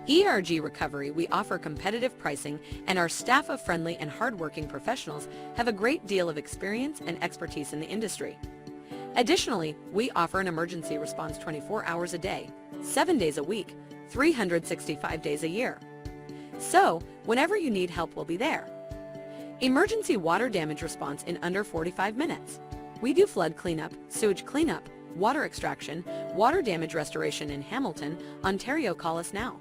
ERG Recovery, we offer competitive pricing, and our staff of friendly and hardworking professionals have a great deal of experience and expertise in the industry. Additionally, we offer an emergency response 24 hours a day, 7 days a week, 365 days a year. So, whenever you need help, we'll be there. Emergency water damage response in under 45 minutes. We do flood cleanup, sewage cleanup, water extraction, water damage restoration in Hamilton, Ontario. Call us now.